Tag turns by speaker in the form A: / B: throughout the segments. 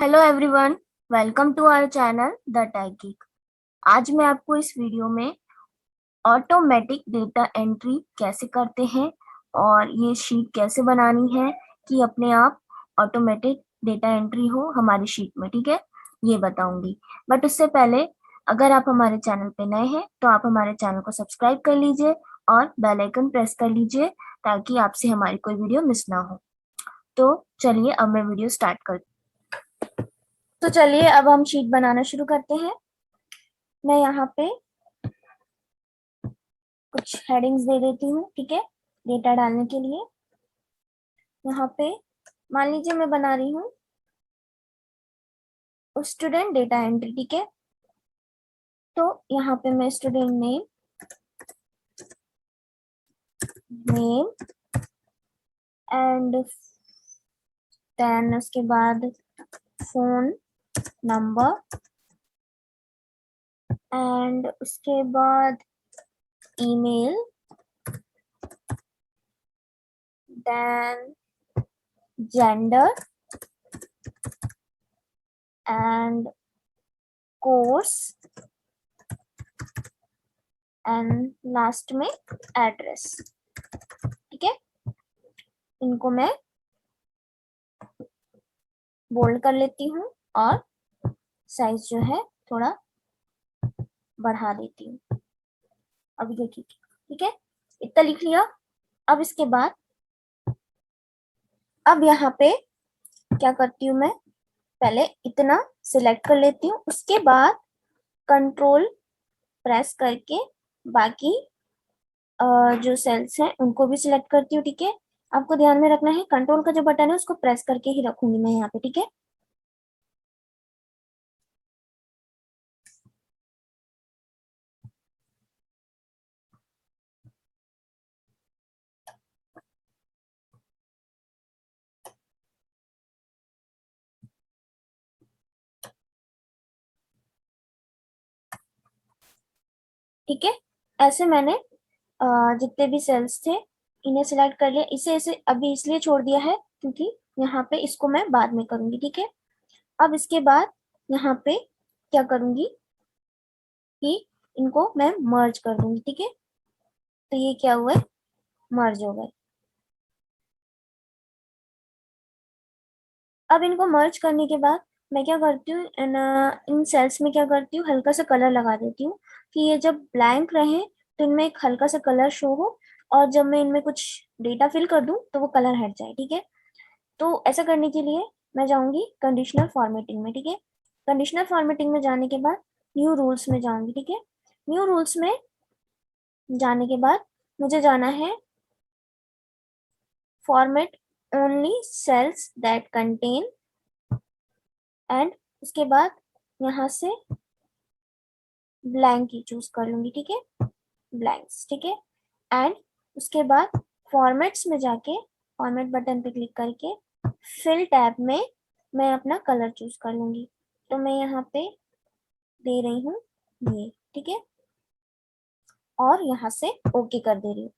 A: Hello everyone, welcome to our channel the tech geek. आज मैं आपको इस वीडियो में ऑटोमेटिक डेटा एंट्री कैसे करते हैं और ये शीट कैसे बनानी है कि अपने आप ऑटोमेटिक डेटा एंट्री हो हमारी शीट में। ठीक है, ये बताऊंगी। बट उससे पहले, अगर आप हमारे चैनल पे नए हैं तो आप हमारे चैनल को सब्सक्राइब कर लीजिए और बेल आइकन प्रेस कर लीजिए ताकि आपसे हमारी कोई वीडियो मिस ना हो। तो चलिए अब मैं वीडियो स्टार्ट करती हूँ। तो चलिए अब हम शीट बनाना शुरू करते हैं। मैं यहाँ पे कुछ हेडिंग्स दे देती हूँ, ठीक है, डेटा डालने के लिए। यहाँ पे मान लीजिए मैं बना रही हूँ स्टूडेंट डेटा एंट्री, ठीक है। तो यहाँ पे मैं स्टूडेंट नेम एंड देन उसके बाद फोन नंबर एंड उसके बाद email, then gender and course and last में एड्रेस, ठीक है। इनको मैं बोल्ड कर लेती हूँ और साइज जो है थोड़ा बढ़ा देती हूँ। अब ये ठीक है, इतना लिख लिया। अब इसके बाद अब यहाँ पे क्या करती हूँ मैं, पहले इतना सिलेक्ट कर लेती हूँ, उसके बाद कंट्रोल प्रेस करके बाकी जो सेल्स हैं उनको भी सिलेक्ट करती हूँ, ठीक है। आपको ध्यान में रखना है कंट्रोल का जो बटन है उसको प्रेस करके ही रखूंगी मैं यहाँ पे, ठीक है। ठीक है, ऐसे मैंने जितने भी सेल्स थे इन्हें सिलेक्ट कर लिया। इसे इसे अभी इसलिए छोड़ दिया है क्योंकि यहाँ पे इसको मैं बाद में करूंगी, ठीक है। अब इसके बाद यहाँ पे क्या करूंगी कि इनको मैं मर्ज कर दूंगी, ठीक है। तो ये क्या हुआ है, मर्ज हो गए। अब इनको मर्ज करने के बाद मैं क्या करती हूँ, इन सेल्स में क्या करती हूँ, हल्का सा कलर लगा देती हूँ कि ये जब ब्लैंक रहे तो इनमें एक हल्का सा कलर शो हो, और जब मैं इनमें कुछ डेटा फिल कर दूं तो वो कलर हट जाए, ठीक है। तो ऐसा करने के लिए मैं जाऊंगी कंडीशनल फॉर्मेटिंग में, ठीक है। कंडीशनल फॉर्मेटिंग में जाने के बाद न्यू रूल्स में जाऊंगी, ठीक है। न्यू रूल्स में जाने के बाद मुझे जाना है format only cells that contain, and उसके बाद यहाँ से ब्लैंक ही चूज कर लूंगी, ठीक है, ब्लैंक्स, ठीक है। एंड उसके बाद फॉर्मेट्स में जाके फॉर्मेट बटन पे क्लिक करके फिल टैब में मैं अपना कलर चूज कर लूंगी। तो मैं यहाँ पे दे रही हूँ ये, ठीक है, और यहाँ से ओके कर दे रही हूँ,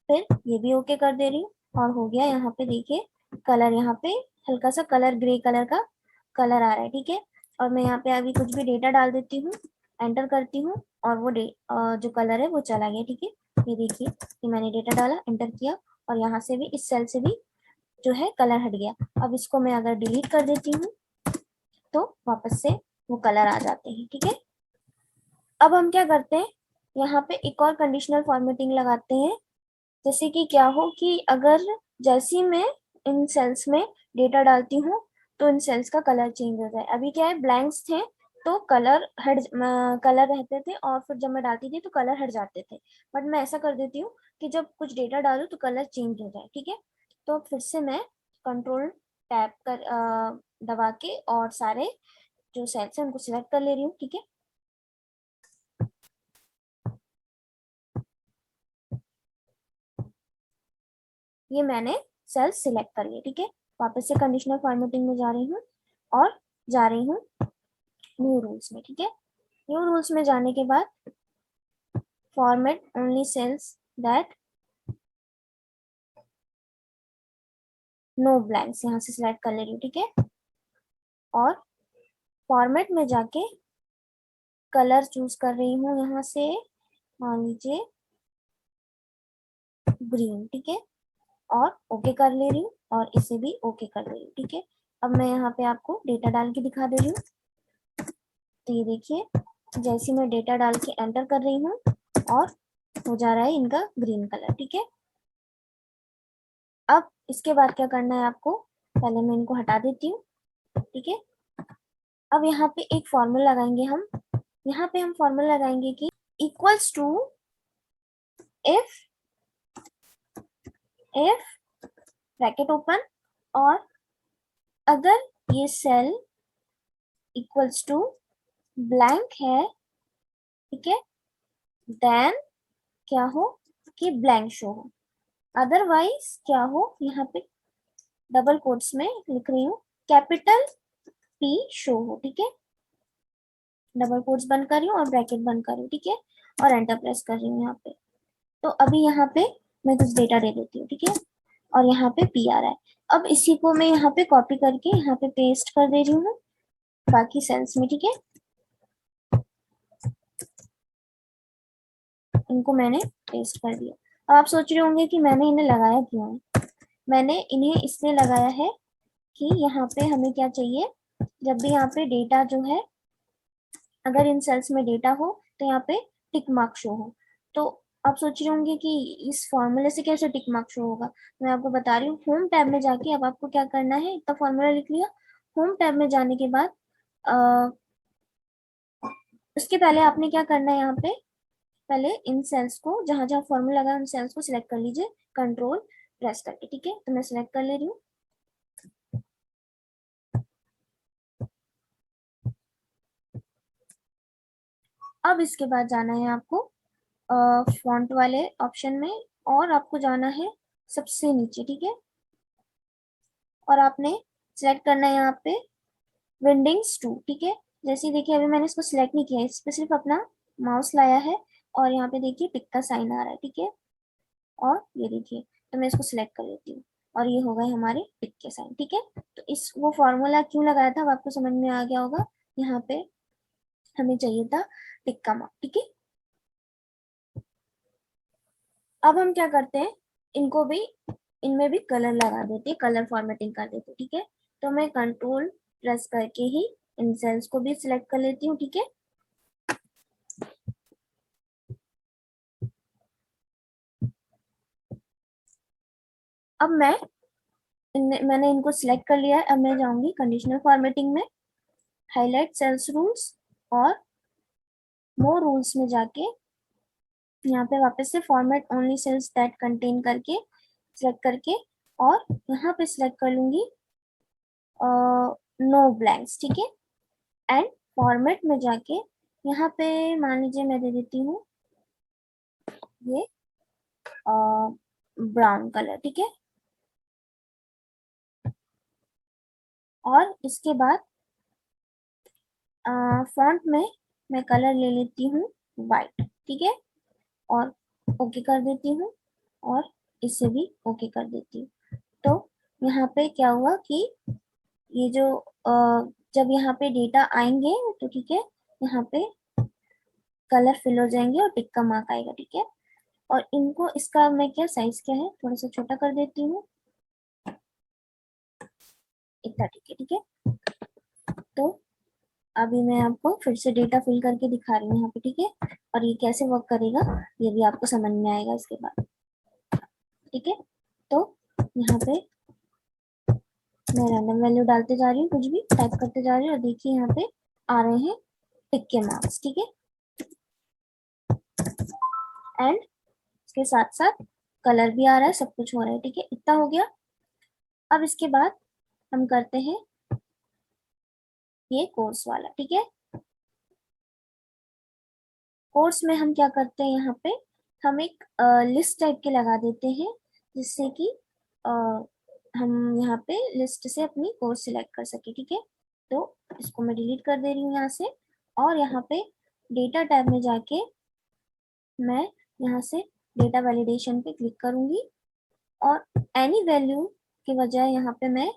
A: फिर ये भी ओके कर दे रही हूँ, और हो गया। यहाँ पे देखिए कलर, यहाँ पे हल्का सा कलर ग्रे कलर का कलर आ रहा है, ठीक है। और मैं यहाँ पे अभी कुछ भी डेटा डाल देती हूँ, एंटर करती हूँ, और वो जो कलर है वो चला गया, ठीक है। ये देखिए कि मैंने डेटा डाला, एंटर किया, और यहाँ से भी इस सेल से भी जो है कलर हट गया। अब इसको मैं अगर डिलीट कर देती हूँ तो वापस से वो कलर आ जाते हैं, ठीक है। अब हम क्या करते हैं, यहाँ पे एक और कंडीशनल फॉर्मेटिंग लगाते हैं। जैसे कि क्या हो कि अगर जैसी मैं इन सेल्स में डेटा डालती हूँ तो इन सेल्स का कलर चेंज हो जाए। अभी क्या है, ब्लैंक्स थे तो कलर रहते थे, और फिर जब मैं डालती थी तो कलर हट जाते थे। बट मैं ऐसा कर देती हूँ कि जब कुछ डेटा डालू तो कलर चेंज हो जाए, ठीक है। तो फिर से मैं कंट्रोल टैब कर दबा के और सारे जो सेल्स हैं उनको सिलेक्ट कर ले रही हूँ, ठीक है। ये मैंने सेल्स सिलेक्ट कर लिए, ठीक है। वापस से कंडीशनल फॉर्मेटिंग में जा रही हूँ और जा रही हूँ न्यू रूल्स में, ठीक है। न्यू रूल्स में जाने के बाद format only cells that no blanks यहाँ से सिलेक्ट कर ले रही हूँ, ठीक है। और फॉर्मेट में जाके कलर चूज कर रही हूँ यहाँ से, मान लीजिए ग्रीन, ठीक है, और ओके कर ले रही हूँ और इसे भी ओके कर ले रही हूँ, ठीक है। अब मैं यहाँ पे आपको डेटा डाल के दिखा दे रही हूँ। तो ये देखिए जैसे मैं डेटा डाल के एंटर कर रही हूँ और हो जा रहा है इनका ग्रीन कलर, ठीक है। अब इसके बाद क्या करना है आपको, पहले मैं इनको हटा देती हूँ, ठीक है। अब यहाँ पे एक फॉर्मूला लगाएंगे हम, यहाँ पे हम फॉर्मूला लगाएंगे कि equals to if bracket open, और अगर ये सेल इक्वल्स टू ब्लैंक है, ठीक है, देन क्या हो कि ब्लैंक शो हो, अदरवाइज क्या हो, यहाँ पे डबल कोट्स में लिख रही हूँ कैपिटल पी शो हो, ठीक है। डबल कोट्स बंद कर रही हूँ और ब्रैकेट बंद कर रही हूँ, ठीक है, और एंटर प्रेस कर रही हूँ यहाँ पे। तो अभी यहाँ पे मैं कुछ डेटा दे देती हूँ, ठीक है, और यहाँ पे पी आ रहा है। अब इसी को मैं यहाँ पे कॉपी करके यहाँ पे पेस्ट कर दे रही हूँ बाकी सेल्स में, ठीक है। इनको मैंने पेस्ट कर दिया। अब आप सोच रहे होंगे कि मैंने इन्हें लगाया क्यों है। मैंने इन्हें इसलिए लगाया है कि यहाँ पे हमें क्या चाहिए, जब भी यहाँ पे डेटा जो है, अगर इन सेल्स में डेटा हो तो यहाँ पे टिक मार्क शो हो। तो आप सोच रहे होंगे कि इस फॉर्मूले से कैसे टिक मार्क शो होगा। मैं आपको बता रही हूँ, होम टैब में जाके अब आपको क्या करना है, इतना फॉर्मूला लिख लिया, होम टैब में जाने के बाद उसके पहले आपने क्या करना है, यहाँ पे पहले इन सेल्स को जहां जहां फॉर्मूला लगा है उन सेल्स को सिलेक्ट कर लीजिए कंट्रोल प्रेस करके, ठीक है। तो मैं सिलेक्ट कर ले रही हूँ। अब इसके बाद जाना है आपको फॉन्ट वाले ऑप्शन में, और आपको जाना है सबसे नीचे, ठीक है, और आपने सिलेक्ट करना है यहाँ पे विंडिंग्स 2, ठीक है। जैसे ही देखिए अभी मैंने इसको सिलेक्ट नहीं किया, इस पे सिर्फ अपना माउस लाया है और यहाँ पे देखिए टिक का साइन आ रहा है, ठीक है, और ये देखिए, तो मैं इसको सिलेक्ट कर लेती हूँ और ये हो गए हमारे टिक के साइन, ठीक है। तो इस वो फॉर्मूला क्यों लगाया था वो आपको समझ में आ गया होगा। यहाँ पे हमें चाहिए था टिक का मार्क, ठीक है। अब हम क्या करते हैं, इनको भी, इनमें भी कलर लगा देते हैं, कलर फॉर्मेटिंग कर देते हैं, ठीक है। तो मैं कंट्रोल प्रेस करके ही इन सेल्स को भी सिलेक्ट कर लेती हूँ, ठीक है। अब मैंने इनको सिलेक्ट कर लिया है। अब मैं जाऊंगी कंडीशनल फॉर्मेटिंग में, हाईलाइट सेल्स रूल्स और मोर रूल्स में जाके यहाँ पे वापस से format only cells that contain करके सिलेक्ट करके, और यहाँ पे सिलेक्ट कर लूंगी नो ब्लैंक्स, ठीक है। एंड फॉर्मेट में जाके यहाँ पे मान लीजिए मैं दे देती हूँ ये ब्राउन कलर, ठीक है। और इसके बाद फॉन्ट में मैं कलर ले लेती हूँ वाइट, ठीक है, और ओके कर देती हूँ और इसे भी ओके कर देती हूँ। तो यहाँ पे क्या हुआ कि ये जो जब यहाँ पे डेटा आएंगे तो ठीक है, यहाँ पे कलर फिल हो जाएंगे और टिक का मार्क आएगा, ठीक है। और इनको, इसका मैं क्या साइज क्या है थोड़ा सा छोटा कर देती हूँ, इतना, ठीक है, ठीक है। तो अभी मैं आपको फिर से डेटा फिल करके दिखा रही हूँ यहाँ पे, ठीक है, और ये कैसे वर्क करेगा ये भी आपको समझ में आएगा इसके बाद, ठीक है। तो यहाँ पे मैं रैंडम वैल्यू डालते जा रही हूँ, कुछ भी टाइप करते जा रही हूँ, और देखिए यहाँ पे आ रहे हैं टिक के मार्क्स, ठीक है। एंड इसके साथ साथ कलर भी आ रहा है, सब कुछ हो रहा है, ठीक है, इतना हो गया। अब इसके बाद हम करते हैं ये कोर्स वाला, ठीक है। कोर्स में हम क्या करते हैं, यहाँ पे हम एक लिस्ट टाइप के लगा देते हैं, जिससे कि अ, हम यहाँ पे लिस्ट से अपनी कोर्स सिलेक्ट कर सके, ठीक है। तो इसको मैं डिलीट कर दे रही हूँ यहाँ से, और यहाँ पे डेटा टैब में जाके मैं यहाँ से डेटा वैलिडेशन पे क्लिक करूंगी, और एनी वैल्यू के बजाय यहाँ पे मैं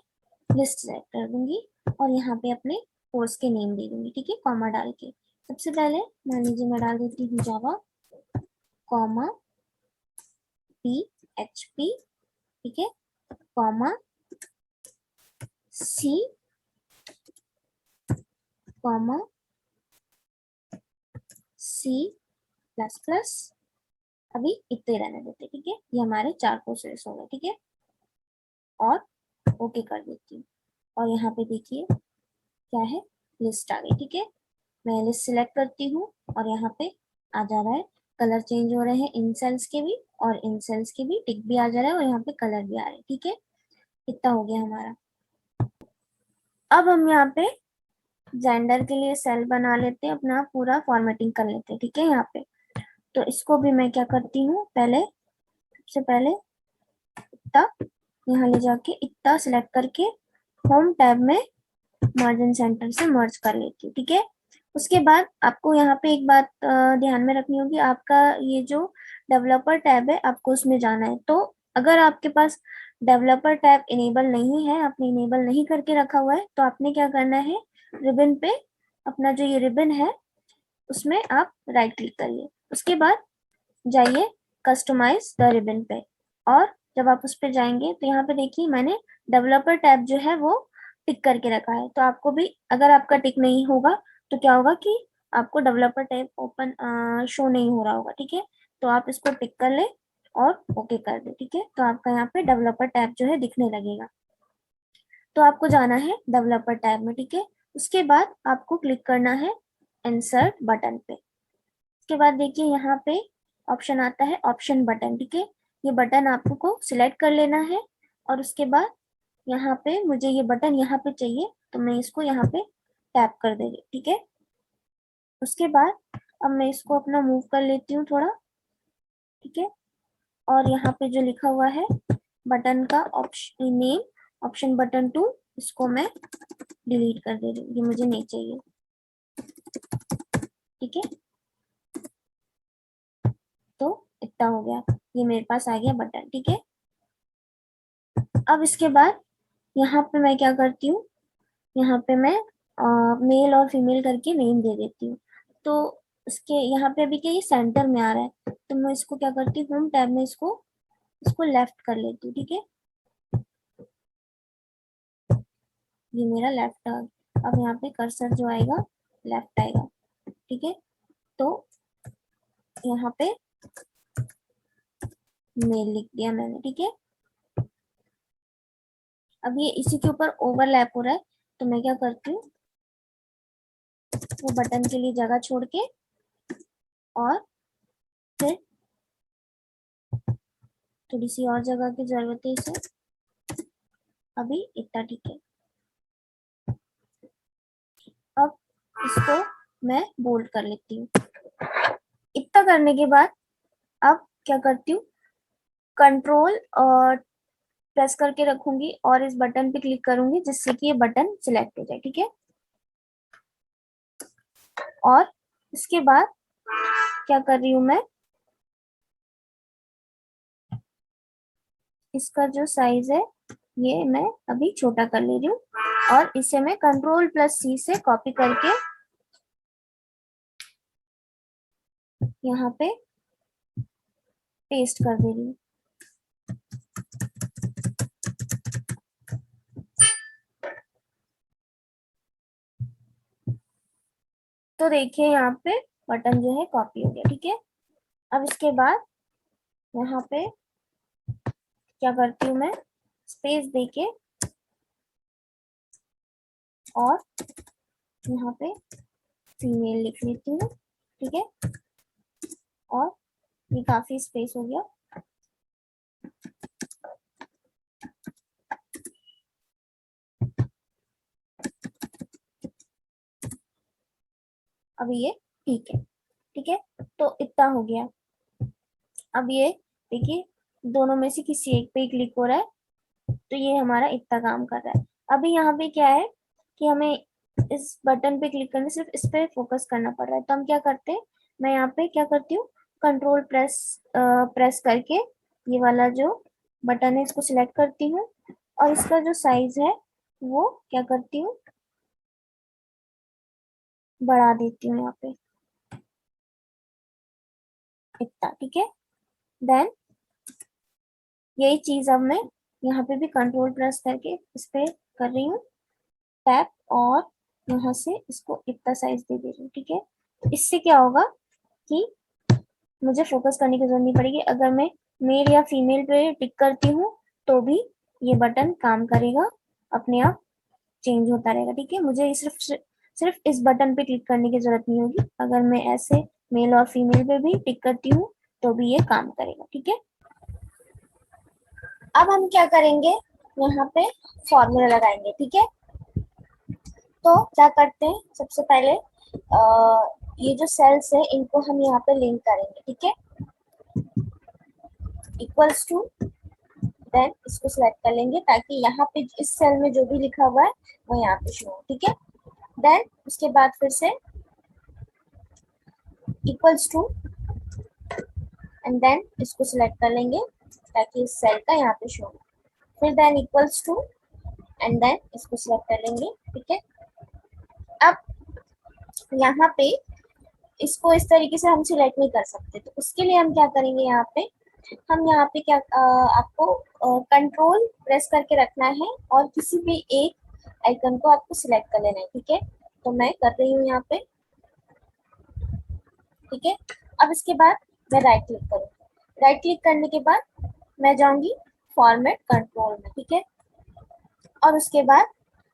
A: लिस्ट सेलेक्ट कर दूंगी और यहाँ पे अपने कोर्स के नेम दे दूंगी, ठीक है, कॉमा डाल के। सबसे पहले मान लीजिए मैं डाल देती हूँ जावा कॉमा PHP, ठीक है, कॉमा C कॉमा C++। अभी इतने रहने देते, ठीक है, ये हमारे 4 कोर्सेस हो गए, ठीक है, और ओके कर देती हूँ। और यहाँ पे देखिए क्या है, लिस्ट आ गई, ठीक है। मैं लिस्ट सिलेक्ट करती हूँ और यहाँ पे आ जा रहा है, कलर चेंज हो रहे हैं इन सेल्स के भी और इन सेल्स के भी, टिक भी आ जा रहा है और यहाँ पे कलर भी आ रहे हैं, ठीक है। इतना हो गया हमारा। अब हम यहाँ पे जेंडर के लिए सेल बना लेते हैं, अपना पूरा फॉर्मेटिंग कर लेते हैं, ठीक है। यहाँ पे तो इसको भी मैं क्या करती हूँ, पहले सबसे पहले इतना यहाँ ले जाके इतना सिलेक्ट करके होम टैब में मार्जिन सेंटर से मर्ज कर लेती हूँ, ठीक है। उसके बाद आपको यहाँ पे एक बात ध्यान में रखनी होगी, आपका ये जो डेवलपर टैब है आपको उसमें जाना है। तो अगर आपके पास डेवलपर टैब इनेबल नहीं है, आपने इनेबल नहीं करके रखा हुआ है, तो आपने क्या करना है, रिबन पे अपना जो ये रिबन है उसमें आप राइट क्लिक करिए। उसके बाद जाइए कस्टमाइज द रिबन पे, और जब आप उस पे जाएंगे तो यहाँ पे देखिए मैंने डेवलपर टैब जो है वो टिक करके रखा है। तो आपको भी अगर आपका टिक नहीं होगा तो क्या होगा कि आपको डेवलपर टैब ओपन शो नहीं हो रहा होगा, ठीक है। तो आप इसको टिक कर ले और ओके कर दे, ठीक है। तो आपका यहाँ पे डेवलपर टैब जो है दिखने लगेगा। तो आपको जाना है डेवलपर टैब में, ठीक है। उसके बाद आपको क्लिक करना है इंसर्ट बटन पे। उसके बाद देखिए यहाँ पे ऑप्शन आता है ऑप्शन बटन, ठीक है। ये बटन आपको सिलेक्ट कर लेना है और उसके बाद यहाँ पे मुझे ये बटन यहाँ पे चाहिए तो मैं इसको यहाँ पे टैप कर देगी, ठीक है। उसके बाद अब मैं इसको अपना मूव कर लेती हूँ थोड़ा, ठीक है। और यहाँ पे जो लिखा हुआ है बटन का ऑप्शन नेम, ऑप्शन बटन 2, इसको मैं डिलीट कर दे रही हूँ, ये मुझे नहीं चाहिए, ठीक है। तो इतना हो गया, ये मेरे पास आ गया बटन, ठीक है। अब इसके बाद यहाँ पे मैं क्या करती हूँ, यहाँ पे मैं मेल और फीमेल करके नेम दे देती हूँ। तो इसके यहाँ पे अभी क्या ये सेंटर में आ रहा है, तो मैं इसको क्या करती हूँ, होम टैब में इसको इसको लेफ्ट कर लेती हूँ, ठीक है। ये मेरा लेफ्ट आ गया। अब यहाँ पे कर्सर जो आएगा लेफ्ट आएगा, ठीक है। तो यहाँ पे मेल लिख दिया मैंने, ठीक है। अब ये इसी के ऊपर ओवरलैप हो रहा है, तो मैं क्या करती हूँ, वो बटन के लिए जगह छोड़ के और फिर थोड़ी सी और जगह की जरूरत है इसे, अभी इतना, ठीक है। अब इसको मैं बोल्ड कर लेती हूँ। इतना करने के बाद अब क्या करती हूँ, कंट्रोल और प्रेस करके रखूंगी और इस बटन पे क्लिक करूंगी जिससे कि ये बटन सिलेक्ट हो जाए, ठीक है। और इसके बाद क्या कर रही हूँ मैं, इसका जो साइज है ये मैं अभी छोटा कर ले रही हूँ और इसे मैं कंट्रोल+C से कॉपी करके यहाँ पे पेस्ट कर दे रही हूँ। तो देखिए यहाँ पे बटन जो है कॉपी हो गया, ठीक है। अब इसके बाद यहाँ पे क्या करती हूँ मैं, स्पेस देके और यहाँ पे फीमेल लिख लेती हूँ, ठीक है। और ये काफी स्पेस हो गया। अब ये ठीक है, ठीक है। तो इतना हो गया। अब ये देखिए दोनों में से किसी एक पे ही क्लिक हो रहा है, तो ये हमारा इतना काम कर रहा है। अभी यहाँ पे क्या है कि हमें इस बटन पे क्लिक करने सिर्फ इस पे फोकस करना पड़ रहा है। तो हम क्या करते हैं, मैं यहाँ पे क्या करती हूँ, कंट्रोल प्रेस करके ये वाला जो बटन है इसको सिलेक्ट करती हूँ और इसका जो साइज है वो क्या करती हूँ, बढ़ा देती हूँ यहाँ पे इतना, ठीक है। देन यही चीज अब मैं यहाँ पे भी कंट्रोल प्रेस करके इस पे कर रही हूँ टैप, और यहाँ से इसको इतना साइज दे रही हूँ, ठीक है। तो इससे क्या होगा कि मुझे फोकस करने की जरूरत नहीं पड़ेगी। अगर मैं मेल या फीमेल पे टिक करती हूँ तो भी ये बटन काम करेगा, अपने आप चेंज होता रहेगा, ठीक है। मुझे सिर्फ सिर्फ इस बटन पे क्लिक करने की जरूरत नहीं होगी। अगर मैं ऐसे मेल और फीमेल पे भी टिक करती हूँ तो भी ये काम करेगा, ठीक है। अब हम क्या करेंगे, यहाँ पे फॉर्मूला लगाएंगे, ठीक है। तो क्या करते हैं, सबसे पहले ये जो सेल्स है इनको हम यहाँ पे लिंक करेंगे, ठीक है। इक्वल्स टू, देन इसको सिलेक्ट कर लेंगे ताकि यहाँ पे इस सेल में जो भी लिखा हुआ है वो यहाँ पे शो हो, ठीक है। देन उसके बाद फिर से इक्वल्स टू, एंड देन इसको सिलेक्ट कर लेंगे ताकि इस सेल का यहाँ पे शो हो। फिर then equals to, and then इसको सिलेक्ट कर लेंगे, ठीक है। अब यहाँ पे इसको इस तरीके से हम सिलेक्ट नहीं कर सकते, तो उसके लिए हम क्या करेंगे, यहाँ पे हम यहाँ पे क्या आपको कंट्रोल प्रेस करके रखना है और किसी भी एक आइकन को आपको सिलेक्ट कर लेना है, ठीक है। तो मैं कर रही हूँ यहाँ पे, ठीक है। अब इसके बाद मैं राइट क्लिक करूँगी, राइट क्लिक करने के बाद मैं जाऊंगी फॉर्मेट कंट्रोल में, ठीक है। और उसके बाद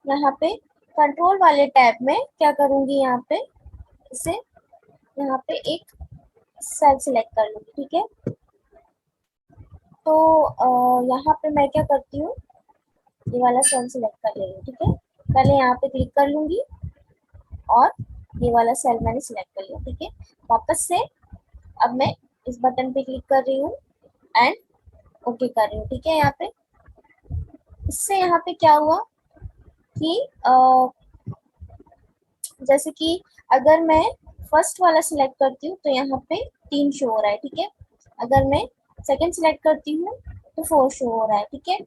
A: यहाँ पे कंट्रोल वाले टैब में क्या करूंगी, यहाँ पे इसे यहाँ पे एक सेल सिलेक्ट कर लूंगी, ठीक है। तो यहाँ पे मैं क्या करती हूँ, ये वाला सेल सिलेक्ट कर ले रही हूँ, ठीक है। पहले यहाँ पे क्लिक कर लूंगी और ये वाला सेल मैंने सिलेक्ट कर लिया, ठीक है। वापस से अब मैं इस बटन पे क्लिक कर रही हूँ एंड ओके कर रही हूँ, ठीक है। यहाँ पे इससे यहाँ पे क्या हुआ कि जैसे कि अगर मैं फर्स्ट वाला सिलेक्ट करती हूँ तो यहाँ पे 3 शो हो रहा है, ठीक है। अगर मैं सेकंड सिलेक्ट करती हूँ तो 4 शो हो रहा है, ठीक है।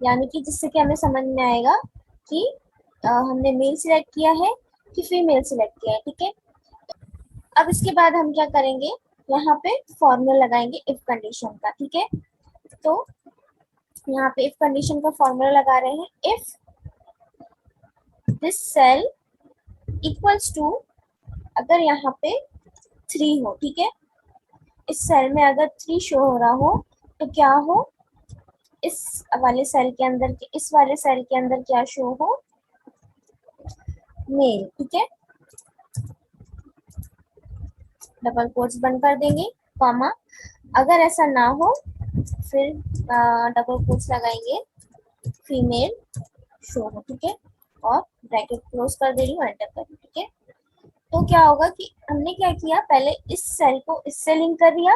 A: यानी कि जिससे कि हमें समझ में आएगा कि हमने मेल सिलेक्ट किया है कि फीमेल सिलेक्ट किया है, ठीक है। अब इसके बाद हम क्या करेंगे, यहाँ पे फॉर्मूला लगाएंगे इफ कंडीशन का, ठीक है। तो यहाँ पे इफ कंडीशन का फॉर्मूला लगा रहे हैं, if this cell equals to, अगर यहाँ पे 3 हो, ठीक है। इस सेल में अगर 3 शो हो रहा हो तो क्या हो, इस वाले सेल के अंदर, इस वाले सेल के अंदर क्या शो हो, मेल, ठीक है। डबल कोट्स बंद कर देंगे, कॉमा। अगर ऐसा ना हो फिर डबल कोट्स लगाएंगे, फीमेल शो हो, ठीक है। और ब्रैकेट क्लोज कर दे रही हूँ, एंटर कर, ठीक है। तो क्या होगा कि हमने क्या किया, पहले इस सेल को इससे लिंक कर दिया,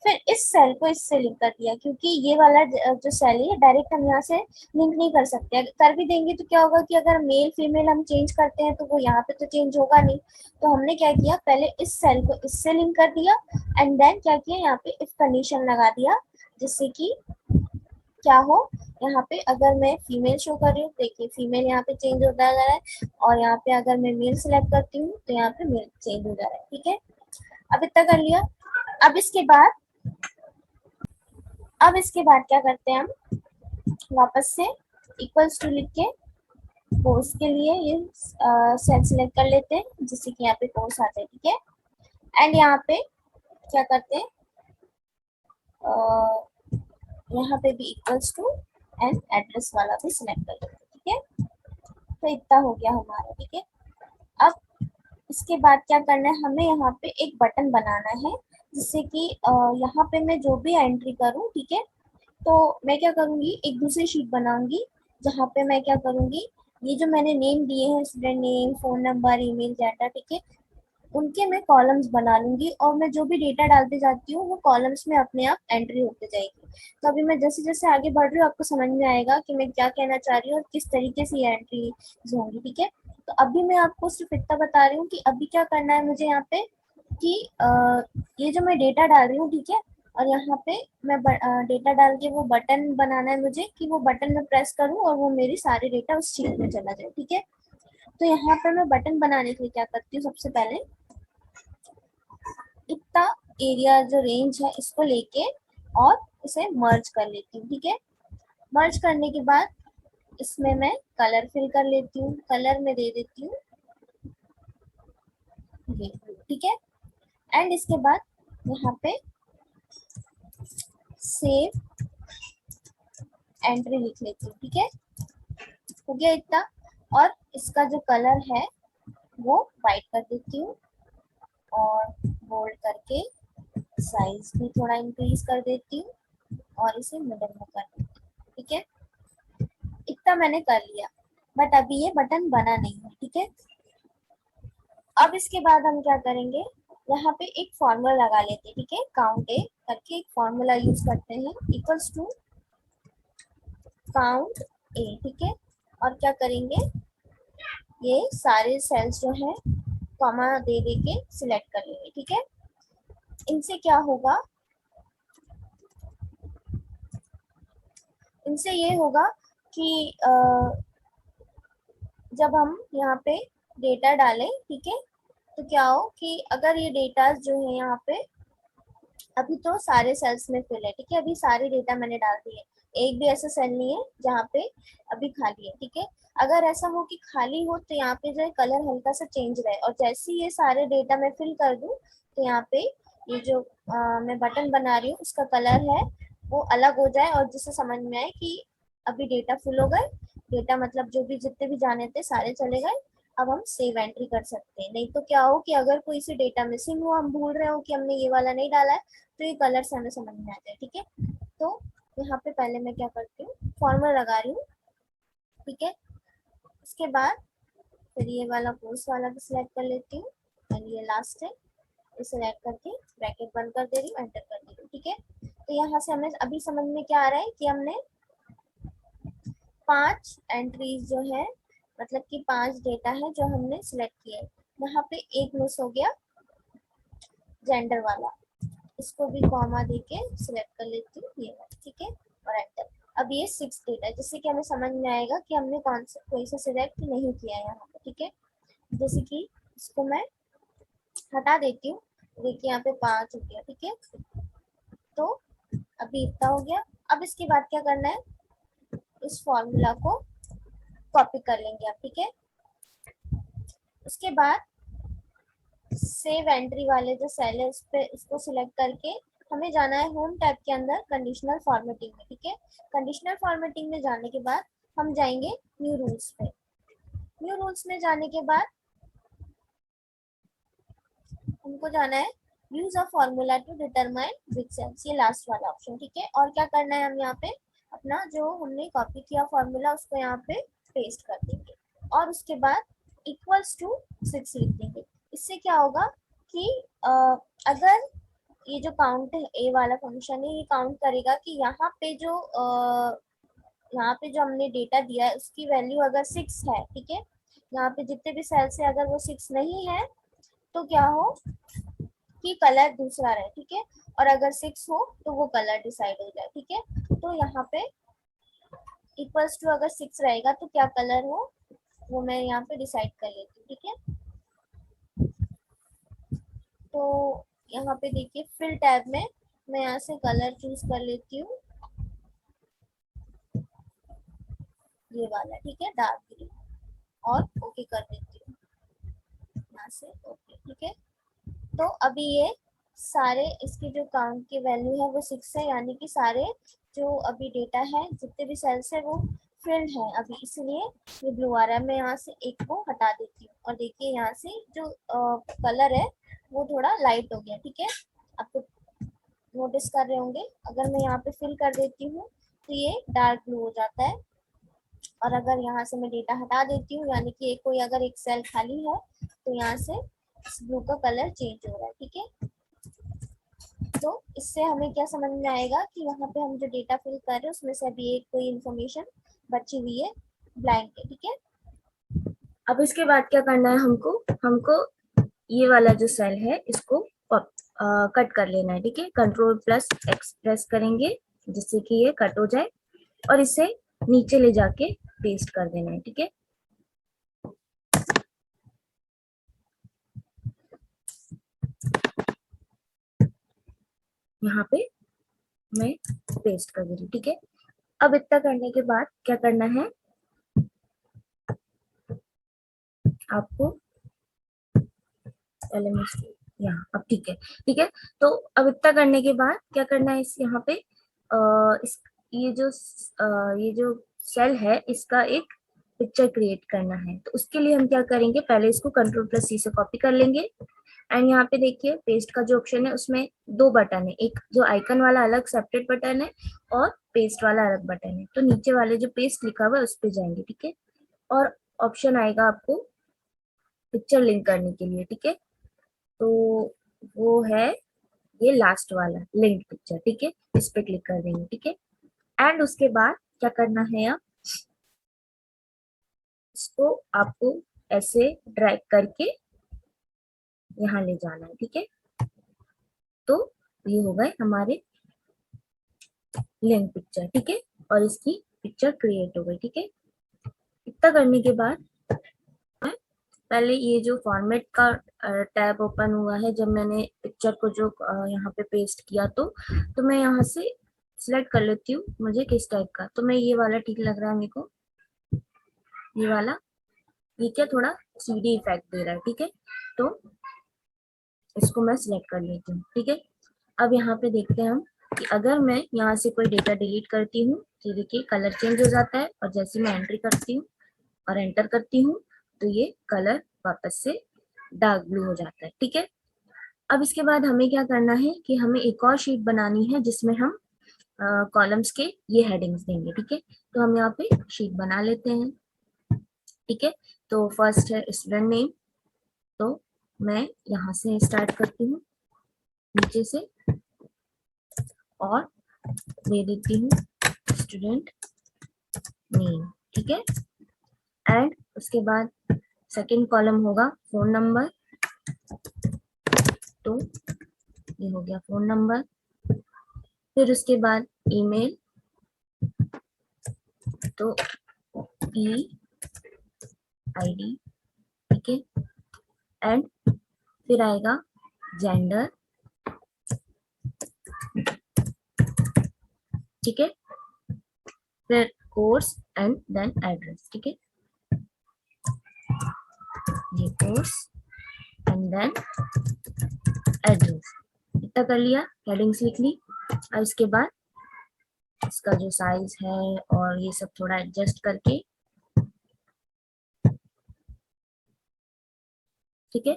A: फिर इस सेल को इससे लिंक कर दिया, क्योंकि ये वाला जो सेल है डायरेक्ट हम यहाँ से लिंक नहीं कर सकते। कर भी देंगे तो क्या होगा कि अगर मेल फीमेल हम चेंज करते हैं तो वो यहाँ पे तो चेंज होगा नहीं। तो हमने क्या किया, पहले इस सेल को इससे लिंक कर दिया एंड देन क्या किया, यहाँ पे इफ कंडीशन लगा दिया, जिससे कि क्या हो, यहाँ पे अगर मैं फीमेल शो कर रही हूँ, देखिए फीमेल यहाँ पे चेंज होता जा रहा है, और यहाँ पे अगर मैं मेल सिलेक्ट करती हूँ तो यहाँ पे मेल चेंज हो जा रहा है, ठीक है। अब इतना कर लिया। अब इसके बाद क्या करते हैं, हम वापस से इक्वल्स टू लिख के कोर्स के लिए ये सेल सिलेक्ट कर लेते हैं, जिससे कि यहाँ पे कोर्स आता है, ठीक है। एंड यहाँ पे क्या करते हैं, यहाँ पे भी इक्वल्स टू एंड एड्रेस वाला भी सिलेक्ट कर लेते हैं, ठीक है। तो इतना हो गया हमारा, ठीक है। अब इसके बाद क्या करना है, हमें यहाँ पे एक बटन बनाना है, जिससे कि यहाँ पे मैं जो भी एंट्री करूँ, ठीक है। तो मैं क्या करूँगी, एक दूसरी शीट बनाऊंगी, जहाँ पे मैं क्या करूँगी, ये जो मैंने नेम दिए हैं, student name, phone number, email, gender, ठीक है, उनके मैं कॉलम्स बना लूंगी, और मैं जो भी डेटा डालते जाती हूँ वो कॉलम्स में अपने आप एंट्री होते जाएगी। तो अभी मैं जैसे जैसे आगे बढ़ रही हूँ आपको समझ में आएगा कि मैं क्या कहना चाह रही हूँ और किस तरीके से ये एंट्री होंगी, ठीक है। तो अभी मैं आपको सिर्फ इतना बता रही हूँ कि अभी क्या करना है मुझे यहाँ पे, कि ये जो मैं डेटा डाल रही हूँ, ठीक है, और यहाँ पे मैं डेटा डाल के वो बटन बनाना है मुझे कि वो बटन में प्रेस करूँ और वो मेरी सारी डेटा उस शीट में चला जाए, ठीक है। तो यहाँ पे मैं बटन बनाने के लिए क्या करती हूँ, सबसे पहले इतना एरिया जो रेंज है इसको लेके और इसे मर्ज कर लेती हूँ, ठीक है। मर्ज करने के बाद इसमें मैं कलर फिल कर लेती हूँ, कलर में दे देती हूँ ये, ठीक है। एंड इसके बाद यहाँ पे सेव एंट्री लिख लेती हूँ, ठीक है। हो गया इतना। और इसका जो कलर है वो वाइट कर देती हूँ और बोल्ड करके साइज भी थोड़ा इंक्रीज कर देती हूँ और इसे मिडल में कर देती हूँ, ठीक है। इतना मैंने कर लिया, बट अभी ये बटन बना नहीं है, ठीक है। अब इसके बाद हम क्या करेंगे, यहाँ पे एक फॉर्मूला लगा लेते हैं, ठीक है। काउंट ए करके एक फॉर्मूला यूज करते हैं, इक्वल्स टू काउंट ए, ठीक है। और क्या करेंगे, ये सारे सेल्स जो है कॉमा दे दे के सिलेक्ट कर लेंगे, ठीक है। इनसे क्या होगा, इनसे ये होगा कि जब हम यहाँ पे डेटा डालें, ठीक है, तो क्या हो कि अगर ये डेटा जो है यहाँ पे अभी तो सारे सेल्स में फिल है, ठीक है। अभी सारे डेटा मैंने डाल दिए, एक भी ऐसा सेल नहीं है जहाँ पे अभी खाली है, ठीक है। अगर ऐसा हो कि खाली हो तो यहाँ पे जो है कलर हल्का सा चेंज रहे, और जैसे ही ये सारे डेटा मैं फिल कर दूं तो यहाँ पे ये जो मैं बटन बना रही हूँ उसका कलर है वो अलग हो जाए, और जिससे समझ में आए कि अभी डेटा फुल हो गए, डेटा मतलब जो भी जितने भी जाने थे सारे चले गए। अब हम सेव एंट्री कर सकते हैं। नहीं तो क्या हो कि अगर कोई सी डेटा मिसिंग हो, हम भूल रहे हो कि हमने ये वाला नहीं डाला है, तो ये कलर से हमें समझ में आ जाए, ठीक है। तो यहाँ पे पहले मैं क्या करती हूँ, फॉर्मूला लगा रही हूँ, ठीक है। उसके बाद फिर ये वाला कोर्स वाला भी सिलेक्ट कर लेती हूँ, और ये लास्ट है, इसे सिलेक्ट करके ब्रैकेट बंद कर दे रही हूँ, एंटर कर दे रही हूँ, ठीक है। तो यहाँ से हमें अभी समझ में क्या आ रहा है कि हमने 5 एंट्रीज जो है, मतलब कि 5 डेटा है जो हमने सिलेक्ट किया है। यहाँ पे एक मिस हो गया, जेंडर वाला, इसको भी कॉमा देके सिलेक्ट कर लेती हूँ ये वाला, ठीक है, और एंटर। अब ये 6 डेटा है, जिससे कि हमें समझ में आएगा कि हमने कौन सा कोई सा सिलेक्ट नहीं किया है यहाँ पे, ठीक है। जैसे कि इसको मैं हटा देती हूँ, देखिए यहाँ पे 5 हो गया, ठीक है। तो अभी इतना हो गया। अब इसके बाद क्या करना है, इस फॉर्मूला को कॉपी कर लेंगे आप, ठीक है। उसके बाद सेव एंट्री वाले जो सेल है उस पे इसको सिलेक्ट करके हमें जाना है होम टैब के अंदर कंडीशनल फॉर्मेटिंग में, ठीक है। कंडीशनल फॉर्मेटिंग में जाने के बाद हम जाएंगे न्यू रूल्स पे। न्यू रूल्स में जाने के बाद हमको जाना है use a formula to determine which cells, ये लास्ट वाला ऑप्शन, ठीक है। और क्या करना है, हम यहाँ पे अपना जो हमने कॉपी किया फॉर्मूला उसको यहाँ पे पेस्ट कर देंगे, और उसके बाद इक्वल्स टू 6 लिख देंगे। इससे क्या होगा कि अगर ये जो काउंट है ए वाला फंक्शन है, ये काउंट करेगा कि यहाँ पे जो हमने डेटा दिया है उसकी वैल्यू अगर 6 है, ठीक है। यहाँ पे जितने भी सेल्स है अगर वो 6 नहीं है तो क्या हो कि कलर दूसरा रहे, ठीक है। और अगर 6 हो तो वो कलर डिसाइड हो जाए, ठीक है। तो यहाँ पे इक्वल्स टू अगर 6 रहेगा तो क्या कलर हो वो मैं यहाँ पे डिसाइड कर लेती हूँ, ठीक है। तो यहाँ पे देखिए फिल टैब में मैं यहाँ से कलर चूज कर लेती हूँ, ये वाला, ठीक है, डार्क ग्रीन, और ओके कर देती हूँ यहाँ से, ओके, ठीक है। तो अभी ये सारे इसकी जो काउंट की वैल्यू है वो 6 है, यानी कि सारे जो अभी डेटा है जितने भी सेल्स है वो फिल्ड है अभी, इसलिए ये ब्लू आ रहा है। मैं यहाँ से एक को हटा देती हूँ, और देखिए यहाँ से जो कलर है वो थोड़ा लाइट हो गया, ठीक है। आपको नोटिस कर रहे होंगे, अगर मैं यहाँ पे फिल कर देती हूँ तो ये डार्क ब्लू हो जाता है, और अगर यहाँ से मैं डेटा हटा देती हूँ यानी कि कोई अगर एक सेल खाली है तो यहाँ से ब्लू का कलर चेंज हो रहा है, ठीक है। तो इससे हमें क्या समझ में आएगा कि यहाँ पे हम जो डेटा फिल कर रहे हैं उसमें से अभी एक कोई इन्फॉर्मेशन बची हुई है, ब्लैंक है, ठीक है। अब इसके बाद क्या करना है, हमको हमको ये वाला जो सेल है इसको कट कर लेना है, ठीक है। Ctrl+X प्रेस करेंगे जिससे कि ये कट हो जाए और इसे नीचे ले जाके पेस्ट कर देना है, ठीक है। यहाँ पे मैं पेस्ट कर दे रही हूँ, ठीक है। अब इतना करने के बाद क्या करना है आपको, पहले मैं यहाँ, अब ठीक है, ठीक है। तो अब इतना करने के बाद क्या करना है, इस यहाँ पे इस ये जो सेल है इसका एक पिक्चर क्रिएट करना है। तो उसके लिए हम क्या करेंगे, पहले इसको Ctrl+C से कॉपी कर लेंगे एंड यहाँ पे देखिए पेस्ट का जो ऑप्शन है उसमें दो बटन है, एक जो आइकन वाला अलग सेपरेट बटन है और पेस्ट वाला अलग बटन है। तो नीचे वाले जो पेस्ट लिखा हुआ है उस पे जाएंगे, ठीक है। और ऑप्शन आएगा आपको पिक्चर लिंक करने के लिए, ठीक है। तो वो है ये लास्ट वाला लिंक पिक्चर, ठीक है। इस पे क्लिक कर देंगे, ठीक है। एंड उसके बाद क्या करना है, अब इसको आपको ऐसे ड्रैग करके यहाँ ले जाना है, ठीक है। तो ये हो गए हमारे लिंक पिक्चर, ठीक है। और इसकी पिक्चर क्रिएट हो गई, ठीक है। इतना करने के बाद पहले ये जो फॉर्मेट का टैब ओपन हुआ है, जब मैंने पिक्चर को जो यहाँ पे पेस्ट किया, तो मैं यहाँ से सिलेक्ट कर लेती हूँ मुझे किस टाइप का। तो मैं ये वाला ठीक लग रहा है मेरे को, ये वाला, ये क्या थोड़ा 3D इफेक्ट दे रहा है, ठीक है। तो इसको मैं सिलेक्ट कर लेती हूँ, ठीक है। अब यहाँ पे देखते हैं हम कि अगर मैं यहाँ से कोई डेटा डिलीट करती हूँ तो देखिए कलर चेंज हो जाता है, और जैसे मैं एंट्री करती हूँ और एंटर करती हूँ तो ये कलर वापस से डार्क ब्लू हो जाता है, ठीक है। अब इसके बाद हमें क्या करना है कि हमें एक और शीट बनानी है जिसमें हम कॉलम्स के ये हेडिंग्स देंगे, ठीक है। तो हम यहाँ पे शीट बना लेते हैं, ठीक है। तो फर्स्ट है स्टूडेंट नेम, तो मैं यहाँ से स्टार्ट करती हूँ नीचे से और दे देती हूँ स्टूडेंट नेम, ठीक है। एंड उसके बाद सेकंड कॉलम होगा फोन नंबर, तो ये हो गया फोन नंबर। फिर उसके बाद ईमेल, तो EID, ठीक है। एंड फिर आएगा जेंडर, ठीक है। फिर कोर्स एंड देन एड्रेस, ठीक है। ये कोर्स एंड देन एड्रेस, इतना कर लिया, हेडिंग्स लिख ली। अब इसके बाद इसका जो साइज है और ये सब थोड़ा एडजस्ट करके, ठीक है।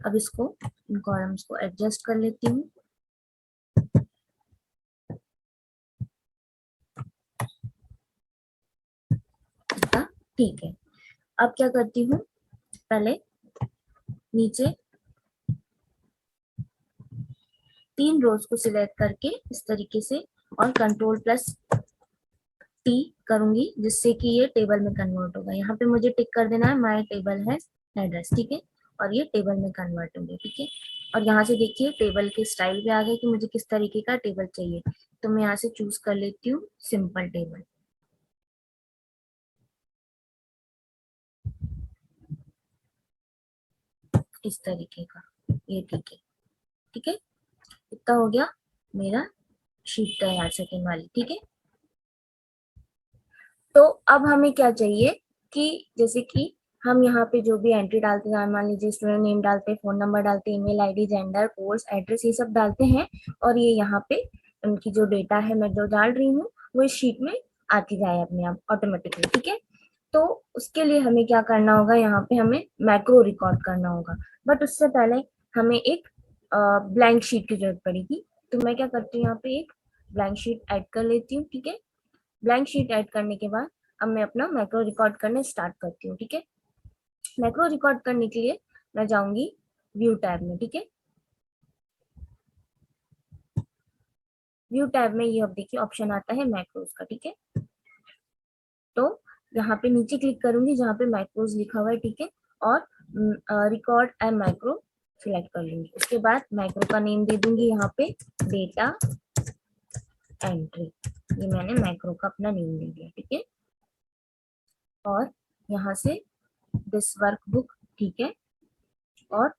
A: अब इसको इन कॉलम्स को एडजस्ट कर लेती हूँ, ठीक है। अब क्या करती हूँ, पहले नीचे 3 रोज को सिलेक्ट करके इस तरीके से और Ctrl+T करूंगी जिससे कि ये टेबल में कन्वर्ट होगा। यहाँ पे मुझे टिक कर देना है माय टेबल है एड्रेस, ठीक है। और ये टेबल में कन्वर्ट होंगे, ठीक है। और यहाँ से देखिए टेबल के स्टाइल पे आ गया कि मुझे किस तरीके का टेबल चाहिए। तो मैं यहाँ से चूज कर लेती हूँ सिंपल टेबल, इस तरीके का, ये ठीक है, ठीक है। इतना हो गया मेरा शीट तैयार सेकेंड वाली, ठीक है। तो अब हमें क्या चाहिए कि जैसे कि हम यहाँ पे जो भी एंट्री डालते हैं, मान लीजिए स्टूडेंट नेम डालते हैं, फोन नंबर डालते हैं, email ID, gender, course, address, ये सब डालते हैं, और ये यहाँ पे उनकी जो डेटा है मैं जो डाल रही हूँ वो इस शीट में आती जाए अपने आप ऑटोमेटिकली, ठीक है। तो उसके लिए हमें क्या करना होगा, यहाँ पे हमें मैक्रो रिकॉर्ड करना होगा, बट उससे पहले हमें एक ब्लैंक शीट की जरूरत पड़ेगी। तो मैं क्या करती हूँ, यहाँ पे एक ब्लैंक शीट ऐड कर लेती हूँ, ठीक है। ब्लैंक शीट ऐड करने के बाद अब मैं अपना मैक्रो रिकॉर्ड करने स्टार्ट करती हूँ, ठीक है। मैक्रो रिकॉर्ड करने के लिए मैं जाऊंगी व्यू टैब में, ठीक है। व्यू टैब में ये अब देखिए ऑप्शन आता है मैक्रोज का, ठीक है। तो यहाँ पे नीचे क्लिक करूंगी जहाँ पे मैक्रोज लिखा हुआ है, ठीक है। और
B: रिकॉर्ड एंड माइक्रो सिलेक्ट कर लूंगी। उसके बाद माइक्रो का नेम दे दूंगी यहाँ पे डेटा एंट्री। ये मैंने माइक्रो का अपना नेम दे दिया, ठीक है। और यहाँ से दिस वर्कबुक, ठीक है, और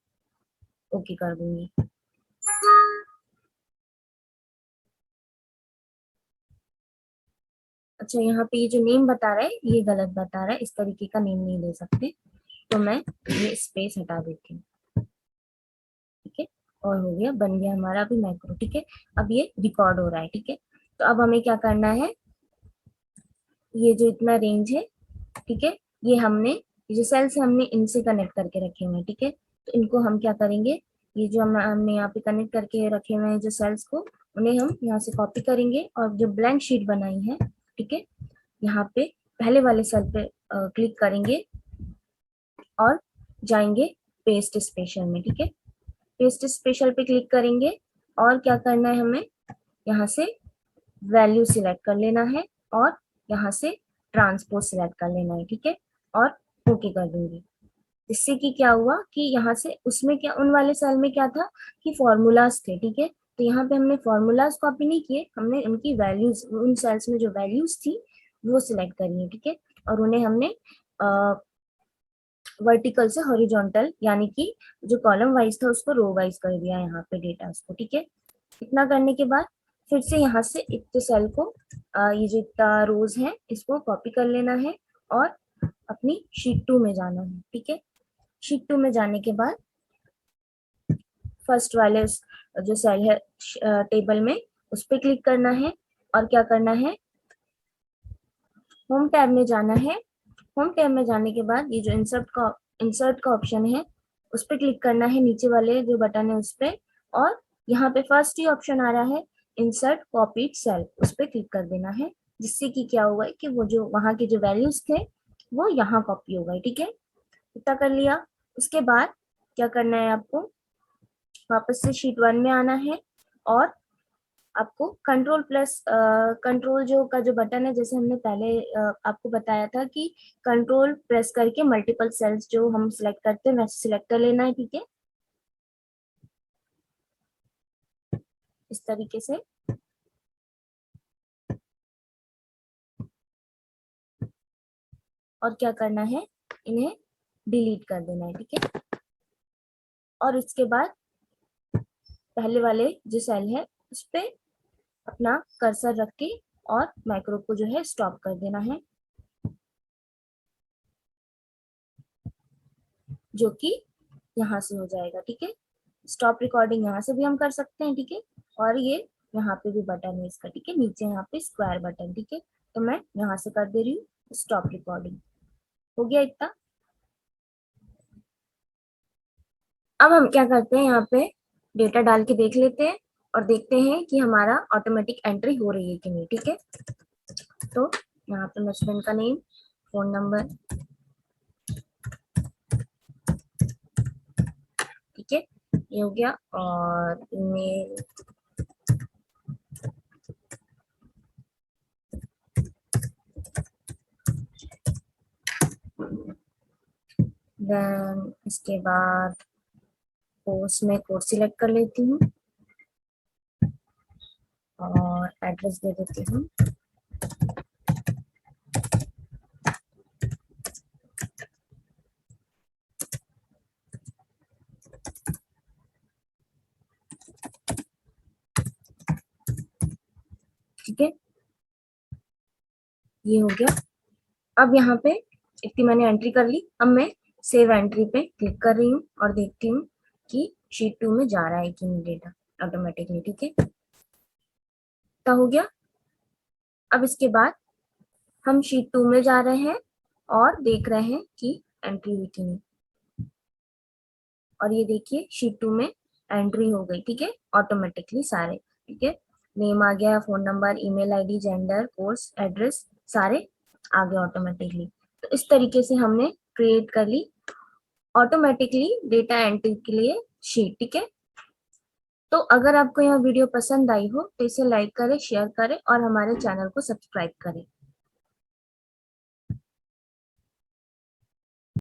B: ओके कर दूंगी। अच्छा, यहाँ पे ये जो नेम बता रहा है ये गलत बता रहा है, इस तरीके का नेम नहीं दे सकते, तो मैं ये स्पेस हटा देती हूँ, ठीक है। और हो गया, बन गया हमारा अभी माइक्रो, ठीक है। अब ये रिकॉर्ड हो रहा है, ठीक है। तो अब हमें क्या करना है, ये जो इतना रेंज है, ठीक है, ये हमने ये जो सेल्स हमने इनसे कनेक्ट करके रखे हुए हैं, ठीक है। तो इनको हम क्या करेंगे, ये जो हमने यहाँ पे कनेक्ट करके रखे हुए हैं जो सेल्स को, उन्हें हम यहाँ से कॉपी करेंगे और जो ब्लैंक शीट बनाई है, ठीक है, यहाँ पे पहले वाले सेल पे क्लिक करेंगे और जाएंगे पेस्ट स्पेशल में, ठीक है। पेस्ट स्पेशल पे क्लिक करेंगे और क्या करना है, हमें यहाँ से वैल्यू सिलेक्ट कर लेना है और यहाँ से ट्रांसपोज सिलेक्ट कर लेना है, ठीक है, और ओके कर दूंगी। इससे कि क्या हुआ कि यहाँ से उसमें क्या, उन वाले सेल में क्या था कि फॉर्मूलाज थे, ठीक है। तो यहाँ पे हमने फॉर्मूलाज कॉपी नहीं किए, हमने उनकी वैल्यूज, उन सेल्स में जो वैल्यूज थी वो सिलेक्ट करी है, ठीक है। और उन्हें हमने वर्टिकल से हॉरिजॉन्टल, यानी कि जो कॉलम वाइज था उसको रो वाइज कर दिया यहाँ पे डेटा उसको, ठीक है। इतना करने के बाद फिर से यहाँ से इतने सेल को ये जो इतना रोज है इसको कॉपी कर लेना है और अपनी शीट 2 में जाना है, ठीक है। शीट 2 में जाने के बाद फर्स्ट वाले जो सेल है टेबल में, उस पर क्लिक करना है और क्या करना है, होम टैब में जाना है। होम टैब में जाने के बाद ये जो इंसर्ट का ऑप्शन है उस पर क्लिक करना है, नीचे वाले जो बटन है उस पर, और यहाँ पे फर्स्ट ही ऑप्शन आ रहा है इंसर्ट कॉपीड सेल, उस पर क्लिक कर देना है, जिससे कि क्या हुआ है कि वो जो वहां के जो वैल्यूज थे वो यहाँ कॉपी हो गए, ठीक है। इतना कर लिया। उसके बाद क्या करना है, आपको वापस से शीट 1 में आना है और आपको कंट्रोल प्लस कंट्रोल जो का जो बटन है, जैसे हमने पहले आपको बताया था कि कंट्रोल प्रेस करके मल्टीपल सेल्स जो हम सिलेक्ट करते हैं वैसे सिलेक्ट कर लेना है, ठीक है, इस तरीके से। और क्या करना है, इन्हें डिलीट कर देना है, ठीक है। और इसके बाद पहले वाले जो सेल है उस पर अपना कर्सर रख के और माइक्रो को जो है स्टॉप कर देना है, जो कि यहाँ से हो जाएगा, ठीक है। स्टॉप रिकॉर्डिंग यहाँ से भी हम कर सकते हैं, ठीक है। और ये यहाँ पे भी बटन है इसका, ठीक है, नीचे यहाँ पे स्क्वायर बटन, ठीक है। तो मैं यहाँ से कर दे रही हूँ स्टॉप रिकॉर्डिंग। हो गया इतना। अब हम क्या करते हैं, यहाँ पे डेटा डाल के देख लेते हैं और देखते हैं कि हमारा ऑटोमेटिक एंट्री हो रही है कि नहीं, ठीक है। तो यहाँ पे हस्बैंड का नेम, फोन नंबर, ठीक है, ये हो गया, और ईमेल, देन इसके बाद कोर्स में कोर्स सिलेक्ट कर लेती हूँ और एड्रेस दे देती हूँ, ठीक है, ये हो गया। अब यहाँ पे इतनी मैंने एंट्री कर ली। अब मैं सेव एंट्री पे क्लिक कर रही हूँ और देखती हूँ कि शीट 2 में जा रहा है कि नहीं डेटा ऑटोमेटिकली, ठीक है। तो हो गया। अब इसके बाद हम शीट 2 में जा रहे हैं और देख रहे हैं कि एंट्री हुई कि नहीं। और ये देखिए शीट 2 में एंट्री हो गई, ठीक है, ऑटोमेटिकली सारे, ठीक है। नेम आ गया, phone number, email ID, gender, course, address, सारे आ गए ऑटोमेटिकली। तो इस तरीके से हमने क्रिएट कर ली ऑटोमेटिकली डेटा एंट्री के लिए शीट, ठीक है। तो अगर आपको यह वीडियो पसंद आई हो तो इसे लाइक करें, शेयर करें और हमारे चैनल को सब्सक्राइब करें।